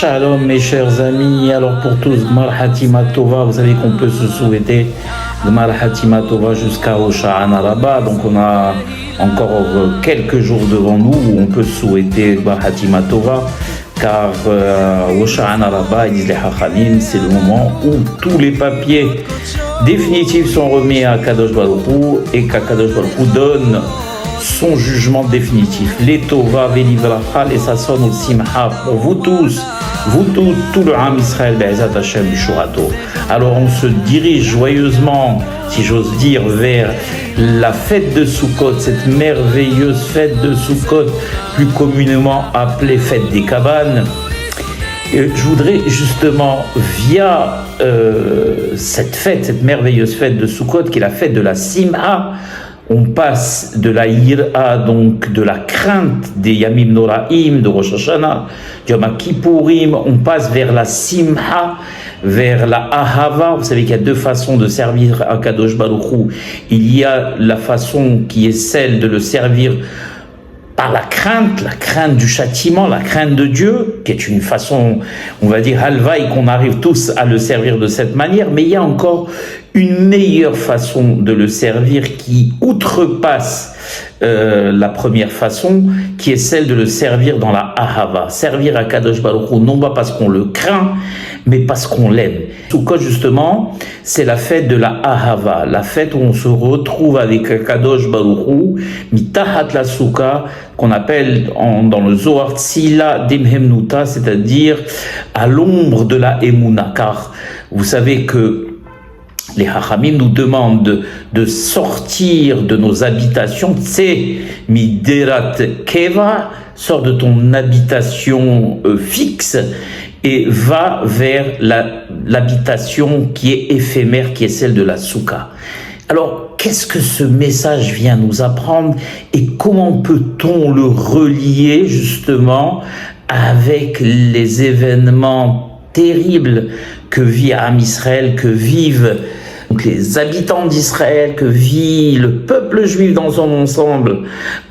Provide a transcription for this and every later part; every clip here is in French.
Shalom mes chers amis, alors pour tous, Gmar Hatima Tova, vous savez qu'on peut se souhaiter Gmar Hatima Tova jusqu'à Hosha'ana Rabbah, donc on a encore quelques jours devant nous où on peut se souhaiter Gmar Hatima Tova, car Hosha'ana Rabbah, ils disent les Hachamim, c'est le moment où tous les papiers définitifs sont remis à Kadosh Baruch Hu et qu'Akadosh Baruch Hu donne son jugement définitif. Les Tova, Velivrachal, et ça sonne au Simha pour vous tous, tout le Ham Israël, Be'ezat Hashem, Shurato. Alors on se dirige joyeusement, si j'ose dire, vers la fête de Sukkot, cette merveilleuse fête de Sukkot, plus communément appelée fête des cabanes. Je voudrais justement, via cette fête, cette merveilleuse fête de Sukkot, qui est la fête de la Simha, on passe de la Yira, donc de la crainte des Yamim Noraim, de Rosh Hashanah, du Yom Kippourim, on passe vers la Simha, vers la Ahava. Vous savez qu'il y a deux façons de servir à Kadosh Baruch Hu. Il y a la façon qui est celle de le servir par la crainte du châtiment, la crainte de Dieu, qui est une façon, on va dire, halvaï, qu'on arrive tous à le servir de cette manière, mais il y a encore une meilleure façon de le servir qui outrepasse la première façon, qui est celle de le servir dans la Ahava. Servir à Kadosh Baruch Hu, non pas parce qu'on le craint, mais parce qu'on l'aime. Sukkot, justement, c'est la fête de la Ahava, la fête où on se retrouve avec Kadosh Baruch Hu, mitahat la Souka, qu'on appelle dans le Zohar Tzila Demhemnuta, c'est-à-dire à l'ombre de la Emouna, car vous savez que les Hachamim nous demandent de sortir de nos habitations, Tse miderat keva, sors de ton habitation fixe et va vers l'habitation qui est éphémère, qui est celle de la Souka. Alors, qu'est-ce que ce message vient nous apprendre et comment peut-on le relier justement avec les événements terribles que vit Am Israël, que vivent donc les habitants d'Israël, que vit le peuple juif dans son ensemble,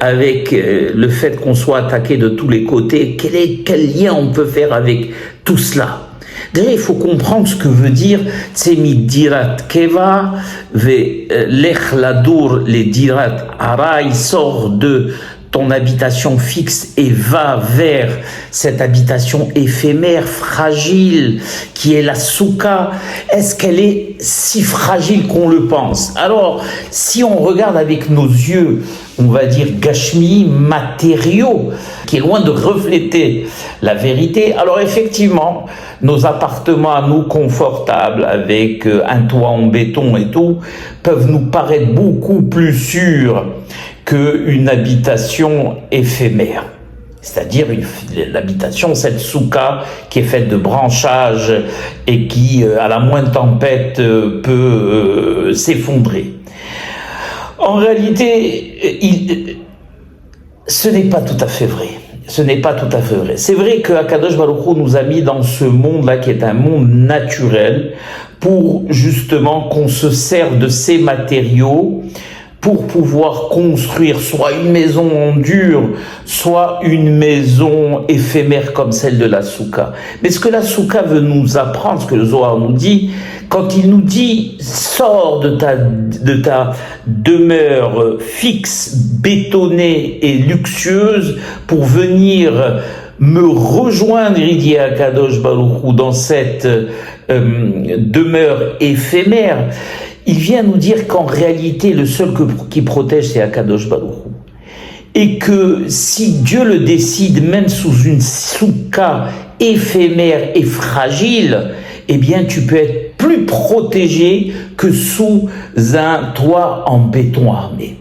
avec le fait qu'on soit attaqué de tous les côtés? Quel lien on peut faire avec tout cela? Déjà, il faut comprendre ce que veut dire Tsemi dirat keva, lech ladour les dirat ara, il sort de ton habitation fixe et va vers cette habitation éphémère, fragile, qui est la Souka. Est-ce qu'elle est si fragile qu'on le pense? Alors, si on regarde avec nos yeux, on va dire gashmi, matériaux, qui est loin de refléter la vérité, alors effectivement, nos appartements à nous confortables, avec un toit en béton et tout, peuvent nous paraître beaucoup plus sûrs qu'une habitation éphémère, c'est-à-dire l'habitation, cette souka qui est faite de branchages et qui, à la moindre tempête, peut s'effondrer. En réalité, ce n'est pas tout à fait vrai. Ce n'est pas tout à fait vrai. C'est vrai que Akadosh Baruch Hu nous a mis dans ce monde-là qui est un monde naturel pour justement qu'on se serve de ces matériaux pour pouvoir construire soit une maison en dur, soit une maison éphémère comme celle de la Souka. Mais ce que la Souka veut nous apprendre, ce que le Zohar nous dit, quand il nous dit « sors de ta demeure fixe, bétonnée et luxueuse pour venir me rejoindre, il dit à Kadosh Baruch Hu, dans cette demeure éphémère », il vient nous dire qu'en réalité, le seul qui protège, c'est Akadosh Baruch Hu. Et que si Dieu le décide, même sous une souka éphémère et fragile, eh bien, tu peux être plus protégé que sous un toit en béton armé.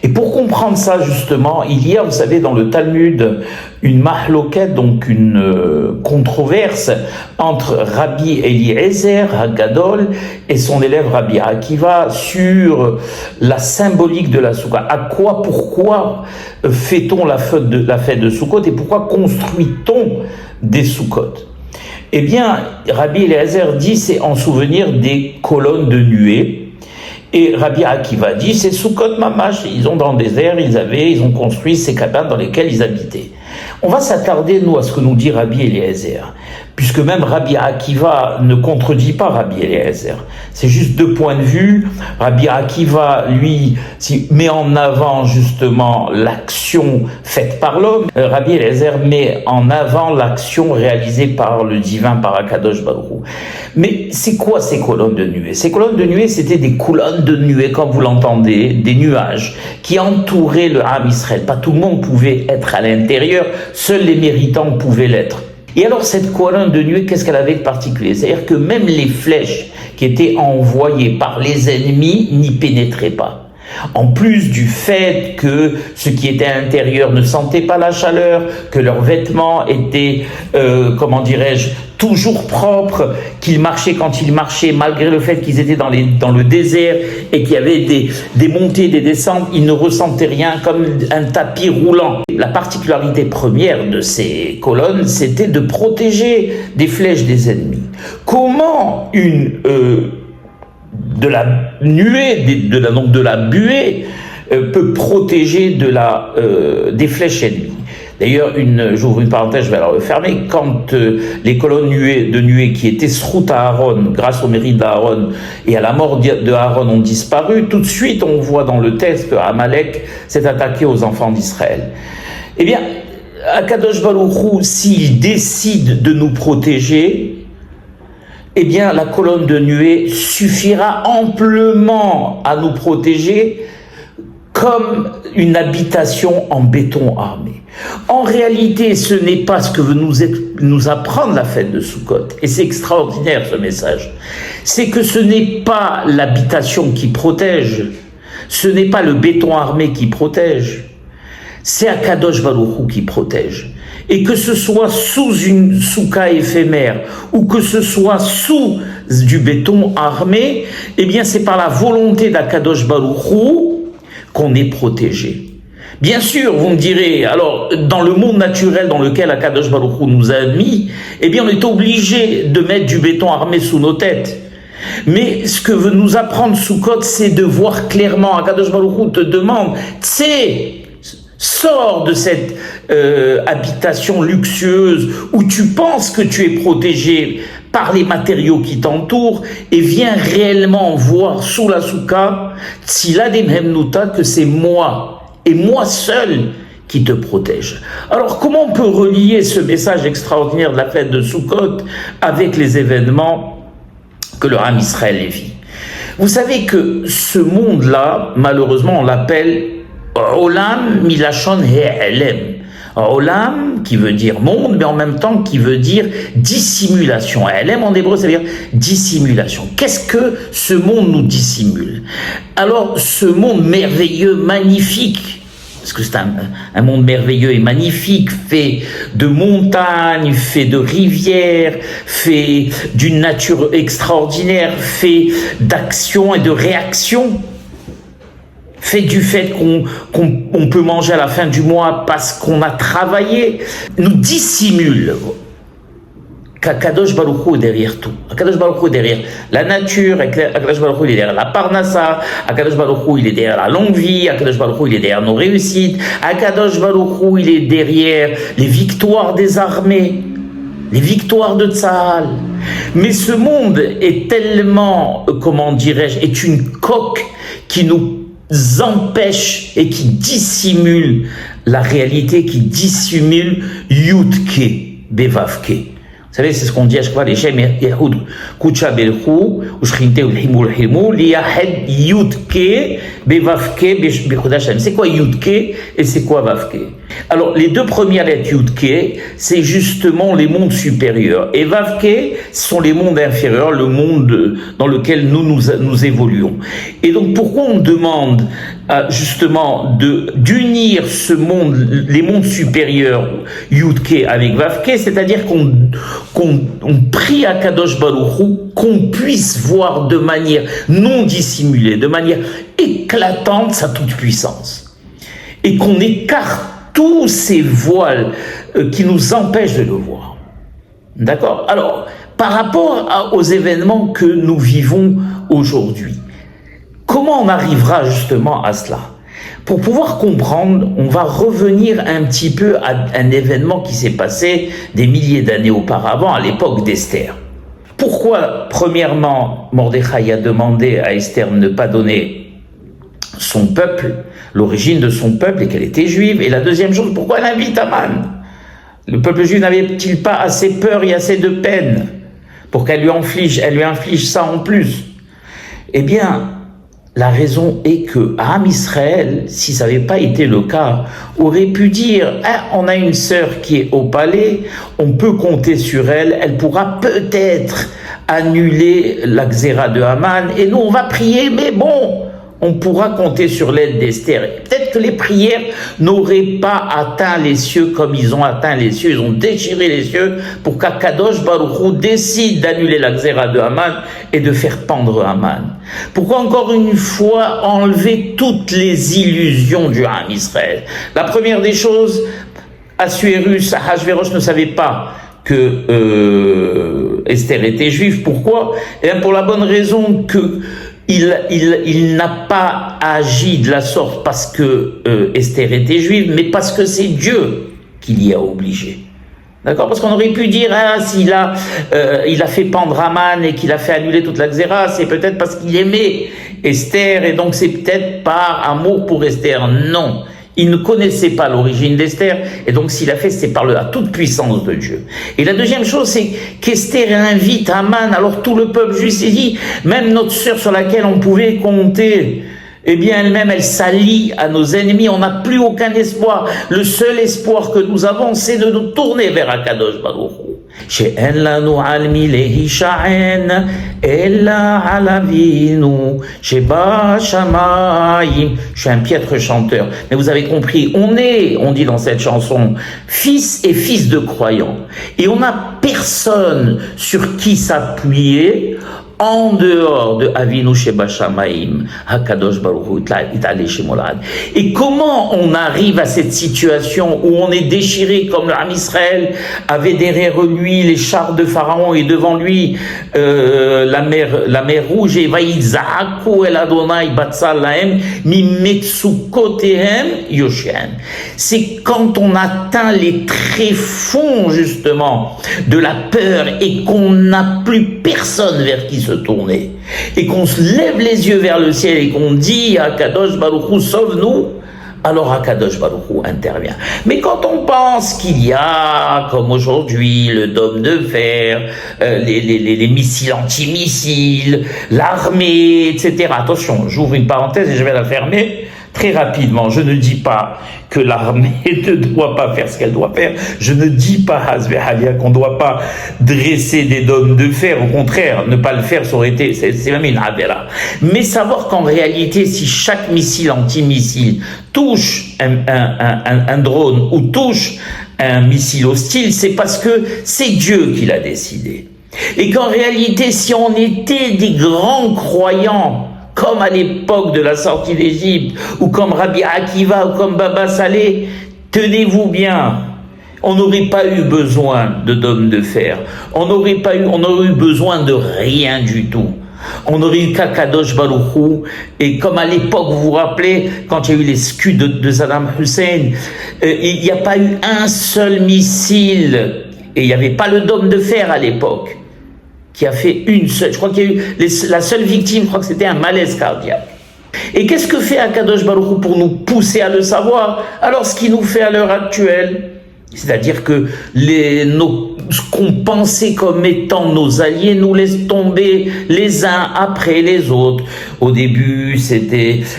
Et pour comprendre ça, justement, il y a, vous savez, dans le Talmud, une mahloket, donc une controverse entre Rabbi Eliezer Hagadol et son élève Rabbi Akiva sur la symbolique de la Souka. Pourquoi fait-on la fête de Sukkot et pourquoi construit-on des Sukkot? Eh bien, Rabbi Eliezer dit c'est en souvenir des colonnes de nuée. Et Rabbi Akiva dit, c'est Sukkot Mamash, ils ont dans le désert, ils ont construit ces cabanes dans lesquelles ils habitaient. On va s'attarder, nous, à ce que nous dit Rabbi Eliezer, puisque même Rabbi Akiva ne contredit pas Rabbi Eliezer. C'est juste deux points de vue. Rabbi Akiva, lui, met en avant justement l'action faite par l'homme. Rabbi Eliezer met en avant l'action réalisée par le divin, par Akadosh Baruch Hu. Mais c'est quoi ces colonnes de nuée? Ces colonnes de nuée, c'était des colonnes de nuée, comme vous l'entendez, des nuages qui entouraient le Ham Israël. Pas tout le monde pouvait être à l'intérieur, seuls les méritants pouvaient l'être. Et alors cette colonne de nuée, qu'est-ce qu'elle avait de particulier? C'est-à-dire que même les flèches qui étaient envoyées par les ennemis n'y pénétraient pas. En plus du fait que ceux qui étaient à l'intérieur ne sentaient pas la chaleur, que leurs vêtements étaient, toujours propres, qu'ils marchaient quand ils marchaient, malgré le fait qu'ils étaient dans le désert et qu'il y avait des montées, des descentes, ils ne ressentaient rien, comme un tapis roulant. La particularité première de ces colonnes, c'était de protéger des flèches des ennemis. Comment de la nuée, de la buée, peut protéger des flèches ennemies. D'ailleurs, j'ouvre une parenthèse, je vais la refermer, quand les colonnes de nuée qui étaient srout à Aaron, grâce au mérite d'Aaron et à la mort de Aaron ont disparu, tout de suite on voit dans le texte que Amalek s'est attaqué aux enfants d'Israël. Eh bien, Akadosh Baruch Hu, s'il décide de nous protéger, eh bien, la colonne de nuée suffira amplement à nous protéger comme une habitation en béton armé. En réalité, ce n'est pas ce que veut nous apprendre la fête de Sukkot. Et c'est extraordinaire ce message. C'est que ce n'est pas l'habitation qui protège, ce n'est pas le béton armé qui protège, c'est Akadosh Baruch Hu qui protège. Et que ce soit sous une souka éphémère ou que ce soit sous du béton armé, eh bien c'est par la volonté d'Akadosh Baruch Hu qu'on est protégé. Bien sûr, vous me direz, alors dans le monde naturel dans lequel Akadosh Baruch Hu nous a mis, eh bien on est obligé de mettre du béton armé sous nos têtes. Mais ce que veut nous apprendre Sukkot, c'est de voir clairement. Akadosh Baruch Hu te demande, sors de cette habitation luxueuse où tu penses que tu es protégé par les matériaux qui t'entourent et viens réellement voir sous la souka, Tzila Demhemnuta, que c'est moi et moi seul qui te protège. Alors comment on peut relier ce message extraordinaire de la fête de Sukkot avec les événements que le Ham Israël vit? Vous savez que ce monde-là, malheureusement, on l'appelle Olam Milachon He'elem. Olam, qui veut dire monde, mais en même temps qui veut dire dissimulation. He'elem en hébreu, ça veut dire dissimulation. Qu'est-ce que ce monde nous dissimule? Alors, ce monde merveilleux, magnifique, parce que c'est un monde merveilleux et magnifique, fait de montagnes, fait de rivières, fait d'une nature extraordinaire, fait d'actions et de réactions, fait du fait qu'on peut manger à la fin du mois parce qu'on a travaillé, nous dissimule qu'Akadosh Baruch Hu est derrière tout. Akadosh Baruch Hu est derrière la nature, Akadosh Baruch Hu est derrière la parnassa, Akadosh Baruch Hu il est derrière la longue vie, Akadosh Baruch Hu il est derrière nos réussites, Akadosh Baruch Hu il est derrière les victoires des armées, les victoires de Tzahal. Mais ce monde est tellement, est une coque qui nous empêche et qui dissimule la réalité, qui dissimule Yudke Bevavke. Vous savez, c'est ce qu'on dit à chaque fois, les Shem Yehud Kucha Belchou, Ushchinte Ulhimul Himul, Liyahed Yudke Bevavke Bechudashem. C'est quoi Yudke et c'est quoi Vavke? Alors, les deux premières lettres Yudke, c'est justement les mondes supérieurs. Et Vavke, ce sont les mondes inférieurs, le monde dans lequel nous évoluons. Et donc, pourquoi on demande justement d'unir les mondes supérieurs Yudke avec Vavke, c'est-à-dire qu'on prie à Kadosh Baruch Hu qu'on puisse voir de manière non dissimulée, de manière éclatante sa toute-puissance. Et qu'on écarte tous ces voiles qui nous empêchent de le voir. D'accord? Alors, par rapport aux événements que nous vivons aujourd'hui, comment on arrivera justement à cela? Pour pouvoir comprendre, on va revenir un petit peu à un événement qui s'est passé des milliers d'années auparavant, à l'époque d'Esther. Pourquoi, premièrement, Mordechai a demandé à Esther de ne pas donner son peuple, l'origine de son peuple, et qu'elle était juive? Et la deuxième chose, pourquoi elle invite Aman? Le peuple juif n'avait-il pas assez peur et assez de peine pour qu'elle lui inflige ça en plus? Eh bien, la raison est que Am Israël, si ça n'avait pas été le cas, aurait pu dire on a une sœur qui est au palais, on peut compter sur elle, elle pourra peut-être annuler la xéra de Haman, et nous on va prier, mais bon, on pourra compter sur l'aide d'Esther. Peut-être que les prières n'auraient pas atteint les cieux comme ils ont atteint les cieux. Ils ont déchiré les cieux pour qu'Akadosh Baruch Hu décide d'annuler la xéra de Haman et de faire pendre Haman. Pourquoi encore une fois enlever toutes les illusions du Ham Israël? La première des choses, Assuérus, Ahashvérosh ne savait pas que Esther était juive. Pourquoi? Eh bien, pour la bonne raison que il n'a pas agi de la sorte parce que Esther était juive, mais parce que c'est Dieu qui l'y a obligé. D'accord? Parce qu'on aurait pu dire, s'il il a fait pendre Haman et qu'il a fait annuler toute la xéra, c'est peut-être parce qu'il aimait Esther, et donc c'est peut-être par amour pour Esther. Non. Il ne connaissait pas l'origine d'Esther, et donc s'il a fait, c'est par la toute puissance de Dieu. Et la deuxième chose, c'est qu'Esther invite Haman, alors tout le peuple juif s'est dit, même notre sœur sur laquelle on pouvait compter, eh bien elle-même, elle s'allie à nos ennemis, on n'a plus aucun espoir. Le seul espoir que nous avons, c'est de nous tourner vers Akadosh Baruch Hu. שאין לנו על מי להישען, אלא על אבינו שבשמיים. Je suis un piètre chanteur, mais vous avez compris, on dit dans cette chanson, fils et fils de croyants. Et on n'a personne sur qui s'appuyer en dehors de Avinu Sheba Shamaim, Hakadosh Baruch Hu Itale Shemolad. Et comment on arrive à cette situation où on est déchiré comme le Ham Israël avait derrière lui les chars de Pharaon et devant lui la mer rouge, et Vaïzaku El Adonai Batsal Lahem Mimetsukotehem Yoshen. C'est quand on atteint les tréfonds justement de la peur et qu'on n'a plus personne vers qui se tourner, et qu'on se lève les yeux vers le ciel et qu'on dit à Kadosh Baruch Hu, sauve-nous, alors Akadosh Baruch Hu intervient. Mais quand on pense qu'il y a, comme aujourd'hui, le dôme de fer, les missiles antimissiles, l'armée, etc. Attention, j'ouvre une parenthèse et je vais la fermer très rapidement. Je ne dis pas que l'armée ne doit pas faire ce qu'elle doit faire. Je ne dis pas, Hazvehalia, qu'on ne doit pas dresser des dômes de fer. Au contraire, ne pas le faire, ça aurait été, c'est même une avera. Mais savoir qu'en réalité, si chaque missile antimissile touche un drone ou touche un missile hostile, c'est parce que c'est Dieu qui l'a décidé. Et qu'en réalité, si on était des grands croyants, comme à l'époque de la sortie d'Égypte, ou comme Rabbi Akiva, ou comme Baba Saleh, tenez-vous bien, on n'aurait pas eu besoin de dômes de fer, on aurait eu besoin de rien du tout. On aurait eu qu'Akadosh Baruch Hu, et comme à l'époque, vous vous rappelez, quand il y a eu les scuds de Saddam Hussein, il n'y a pas eu un seul missile, et il n'y avait pas le dôme de fer à l'époque, qui a fait une seule, je crois qu'il y a eu la seule victime, je crois que c'était un malaise cardiaque. Et qu'est-ce que fait Akadosh Baruch Hu pour nous pousser à le savoir? Alors, ce qu'il nous fait à l'heure actuelle, c'est-à-dire que ce qu'on pensait comme étant nos alliés nous laisse tomber les uns après les autres. Au début,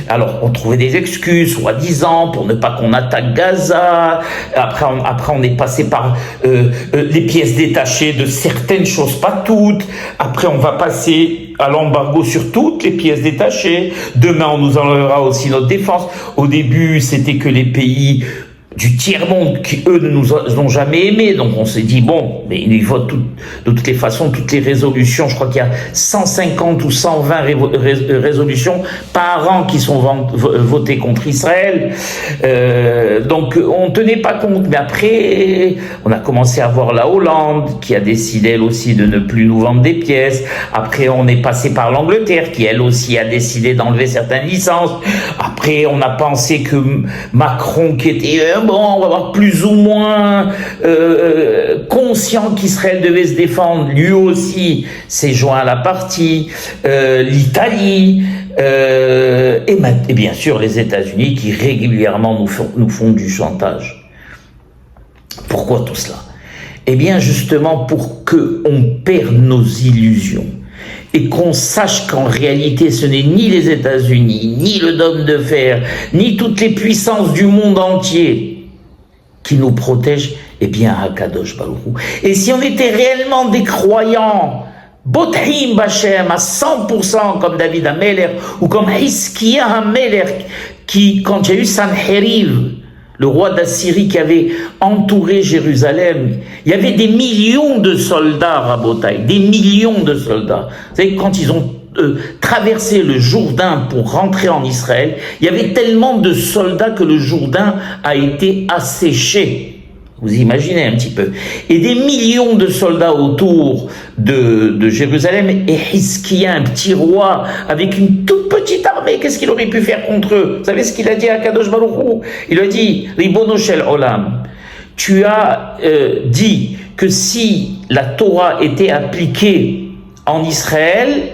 alors on trouvait des excuses, soi-disant, pour ne pas qu'on attaque Gaza. Après on est passé par les pièces détachées de certaines choses, pas toutes. Après, on va passer à l'embargo sur toutes les pièces détachées. Demain, on nous enlèvera aussi notre défense. Au début, c'était que les pays du tiers-monde qui, eux, ne nous ont jamais aimés. Donc on s'est dit, bon, mais il vote de toutes les façons, toutes les résolutions, je crois qu'il y a 150 ou 120 résolutions par an qui sont votées contre Israël. Donc on tenait pas compte. Mais après, on a commencé à voir la Hollande, qui a décidé, elle aussi, de ne plus nous vendre des pièces. Après, on est passé par l'Angleterre, qui, elle aussi, a décidé d'enlever certaines licences. Après, on a pensé que Macron, qui était... bon, on va voir plus ou moins conscient qu'Israël devait se défendre, lui aussi s'est joint à la partie, l'Italie, et bien sûr les États-Unis qui régulièrement nous font du chantage. Pourquoi tout cela? Eh bien justement pour qu'on perde nos illusions et qu'on sache qu'en réalité ce n'est ni les États-Unis, ni le dôme de fer, ni toutes les puissances du monde entier qui nous protège, eh bien, Akadosh Baruch Hu. Et si on était réellement des croyants, Bothim Bachem à 100%, comme David Ameler, ou comme Hiskia Ameler, qui, quand il y a eu Sanheriv, le roi d'Assyrie qui avait entouré Jérusalem, il y avait des millions de soldats, Rabotai, des millions de soldats. Vous savez, quand ils ont traverser le Jourdain pour rentrer en Israël, il y avait tellement de soldats que le Jourdain a été asséché. Vous imaginez un petit peu. Et des millions de soldats autour de Jérusalem, et Hiskia, un petit roi, avec une toute petite armée, qu'est-ce qu'il aurait pu faire contre eux? Vous savez ce qu'il a dit à Kadosh Baruch Hu? Il a dit, Ribono shel olam, tu as dit que si la Torah était appliquée en Israël,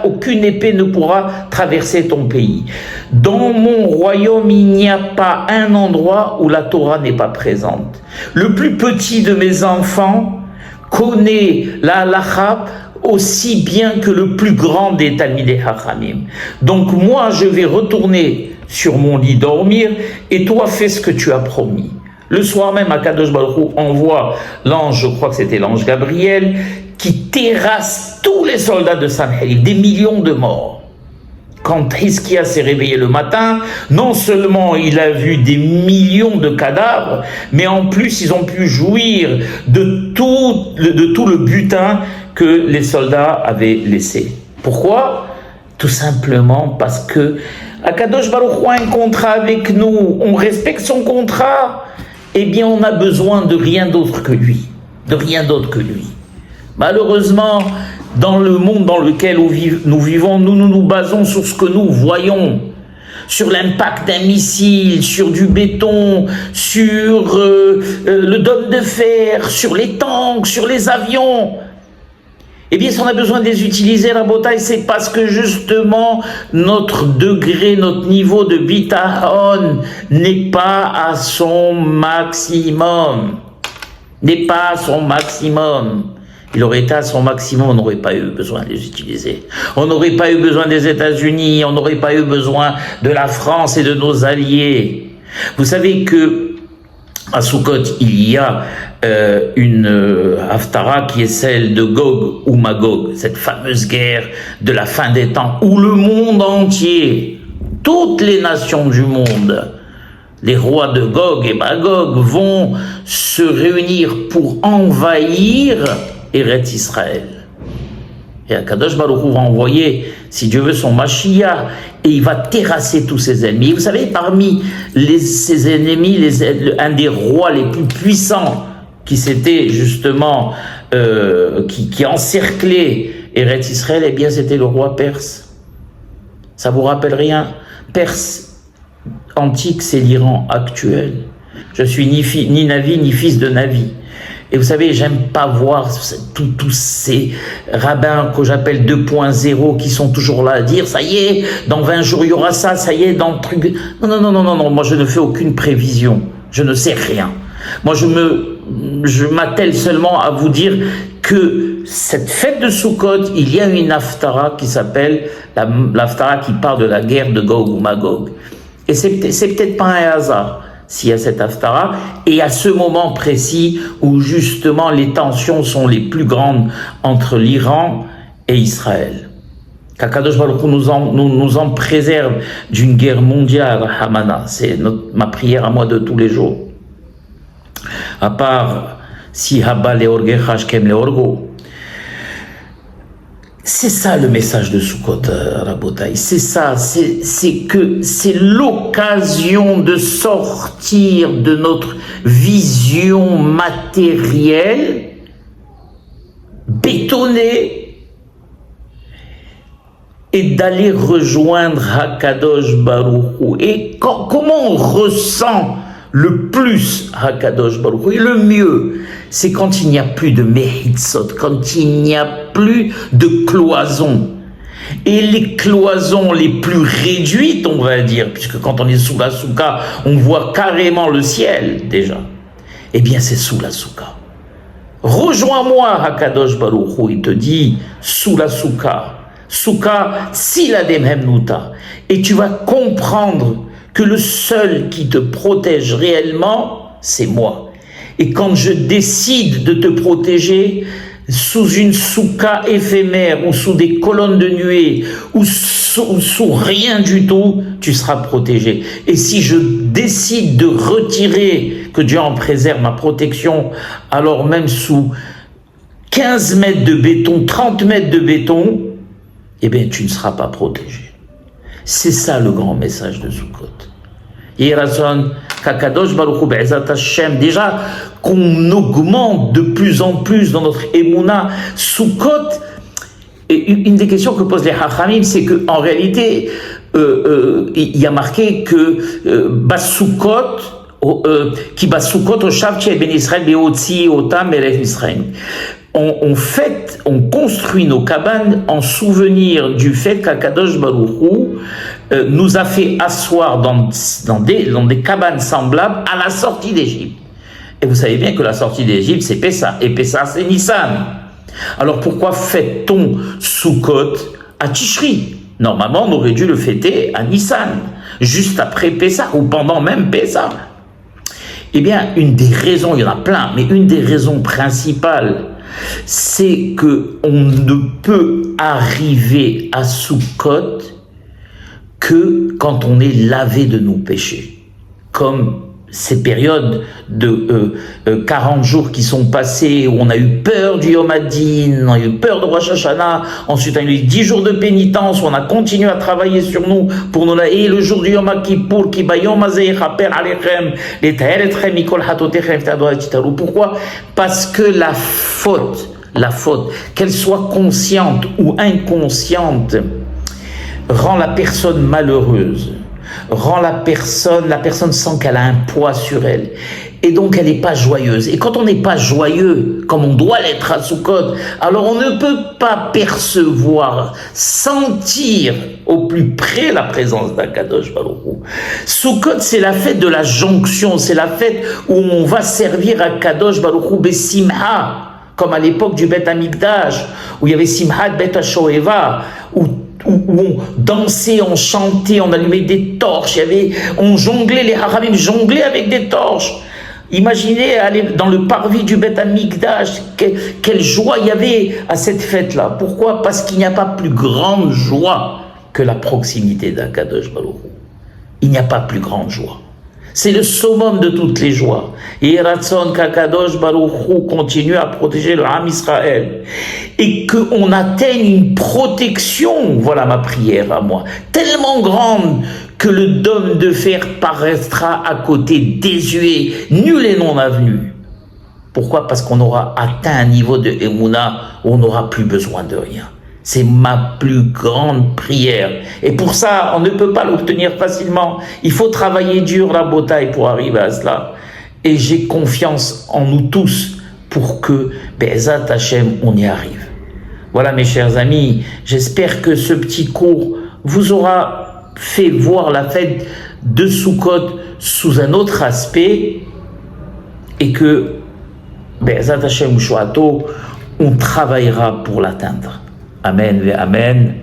aucune épée ne pourra traverser ton pays. Dans mon royaume, il n'y a pas un endroit où la Torah n'est pas présente. Le plus petit de mes enfants connaît la halakha aussi bien que le plus grand des Talmidei Hachamim. Donc moi, je vais retourner sur mon lit dormir et toi, fais ce que tu as promis. Le soir même, Akadosh Baruch Hu envoie l'ange, je crois que c'était l'ange Gabriel, qui terrasse tous les soldats de Sanheriv, des millions de morts. Quand Hiskia s'est réveillé le matin, non seulement il a vu des millions de cadavres, mais en plus ils ont pu jouir de tout le butin que les soldats avaient laissé. Pourquoi? Tout simplement parce que Akadosh Baruch Hu a un contrat avec nous, on respecte son contrat, eh bien on a besoin de rien d'autre que lui, de rien d'autre que lui. Malheureusement, dans le monde dans lequel nous vivons, nous nous basons sur ce que nous voyons, sur l'impact d'un missile, sur du béton, sur le dôme de fer, sur les tanks, sur les avions. Eh bien, si on a besoin de les utiliser, la bataille, c'est parce que justement, notre degré, notre niveau de bitachon n'est pas à son maximum. N'est pas à son maximum. Il aurait été à son maximum, on n'aurait pas eu besoin de les utiliser. On n'aurait pas eu besoin des États-Unis, on n'aurait pas eu besoin de la France et de nos alliés. Vous savez que à Sukkot, il y a une Haftara qui est celle de Gog ou Magog, cette fameuse guerre de la fin des temps, où le monde entier, toutes les nations du monde, les rois de Gog et Magog vont se réunir pour envahir Eretz Israël. Et Akadosh Baruch Hu va envoyer, si Dieu veut, son Mashiach, et il va terrasser tous ses ennemis. Vous savez, parmi ses ennemis, un des rois les plus puissants, qui s'était justement, qui encerclait Eretz Israël, eh bien c'était le roi perse. Ça vous rappelle rien? Perse antique, c'est l'Iran actuel. Je suis ni Navi, ni fils de Navi. Et vous savez, j'aime pas voir tous ces rabbins que j'appelle 2.0 qui sont toujours là à dire, ça y est, dans 20 jours il y aura ça, ça y est, dans le truc. Non, moi je ne fais aucune prévision. Je ne sais rien. Moi je m'attelle seulement à vous dire que cette fête de Sukkot, il y a une Haftara qui s'appelle l'Haftara qui parle de la guerre de Gog ou Magog. Et c'est peut-être pas un hasard s'il y a cette Haftara, et à ce moment précis où justement les tensions sont les plus grandes entre l'Iran et Israël. qu'Akadosh Baruch Hu nous en préserve d'une guerre mondiale, Hamana. C'est ma prière à moi de tous les jours. À part si Haba le Orgecha Shkem le Orgo. C'est ça le message de Sukkot, Rabotai. C'est ça, c'est l'occasion de sortir de notre vision matérielle, bétonnée, et d'aller rejoindre Hakadosh Baruch Hu. Et comment on ressent le plus Hakadosh Baruch Hu, et le mieux, c'est quand il n'y a plus de mehitzot, quand il n'y a plus de cloisons. Et les cloisons les plus réduites, on va dire, puisque quand on est sous la soukha, on voit carrément le ciel déjà. Eh bien, c'est sous la soukha. Rejoins-moi, Hakadosh Baruch Hu, il te dit, sous la soukha. Soukha, sila demhemnuta. Et tu vas comprendre que le seul qui te protège réellement, c'est moi. Et quand je décide de te protéger sous une soukha éphémère ou sous des colonnes de nuée ou sous rien du tout, tu seras protégé. Et si je décide de retirer, que Dieu en préserve ma protection, alors même sous 15 mètres de béton, 30 mètres de béton, eh bien tu ne seras pas protégé. C'est ça le grand message de Sukkot. Yerason, Kakadosh Baruch Hu Be'ezat Hashem, déjà qu'on augmente de plus en plus dans notre Emouna, Sukkot, et une des questions que posent les Hachamim, c'est qu'en réalité, il y a marqué que Basukot, qui Basukot au Shavti Ben Israël Beotzi Otam Melech Israël. On construit nos cabanes en souvenir du fait qu'Akadosh Baruch Hu nous a fait asseoir dans des cabanes semblables à la sortie d'Égypte. Et vous savez bien que la sortie d'Égypte, c'est Pessah, et Pessah, c'est Nissan. Alors pourquoi fête-t-on Sukkot à Tishri? Normalement, on aurait dû le fêter à Nissan, juste après Pessah, ou pendant même Pessah. Eh bien, une des raisons, il y en a plein, mais une des raisons principales, c'est que on ne peut arriver à Sukkot que quand on est lavé de nos péchés. Comme ces périodes de 40 jours qui sont passés, où on a eu peur du Yom Hadin, on a eu peur de Rosh Hashanah, ensuite on a eu 10 jours de pénitence, où on a continué à travailler sur nous pour nous laver, et le jour du Yom Kippour, qui bayom azeh chaper alechem, les ta'eretchem mikol hatotechem ta'doachitaru. Pourquoi? Parce que la faute, qu'elle soit consciente ou inconsciente, rend la personne malheureuse, rend la personne sent qu'elle a un poids sur elle, et donc elle n'est pas joyeuse. Et quand on n'est pas joyeux, comme on doit l'être à Sukkot, alors on ne peut pas percevoir, sentir au plus près la présence d'Akadosh Baruch Hu. Sukkot, c'est la fête de la jonction, c'est la fête où on va servir Akadosh Baruch Hu besimha, comme à l'époque du Bet Hamikdash, où il y avait Simhat Bet HaShoeva, où on dansait, on chantait, on allumait des torches, on jonglait, les Haramim jonglaient avec des torches. Imaginez aller dans le parvis du Bet Hamikdash, quelle joie il y avait à cette fête-là. Pourquoi? Parce qu'il n'y a pas plus grande joie que la proximité d'Akadosh Baruch Hu. Il n'y a pas plus grande joie. C'est le summum de toutes les joies. Et Ratson Kakadosh Baruch Hu continue à protéger le Ham Israël. Et qu'on atteigne une protection, voilà ma prière à moi, tellement grande que le dôme de fer paraîtra à côté désuet, nul et non avenu. Pourquoi? Parce qu'on aura atteint un niveau de Emouna où on n'aura plus besoin de rien. C'est ma plus grande prière. Et pour ça, on ne peut pas l'obtenir facilement. Il faut travailler dur la bataille pour arriver à cela. Et j'ai confiance en nous tous pour que, Be'ezat Hashem, on y arrive. Voilà mes chers amis, j'espère que ce petit cours vous aura fait voir la fête de Sukkot sous un autre aspect et que, Be'ezat Hashem Ushuato, on travaillera pour l'atteindre. Amen ve Amen.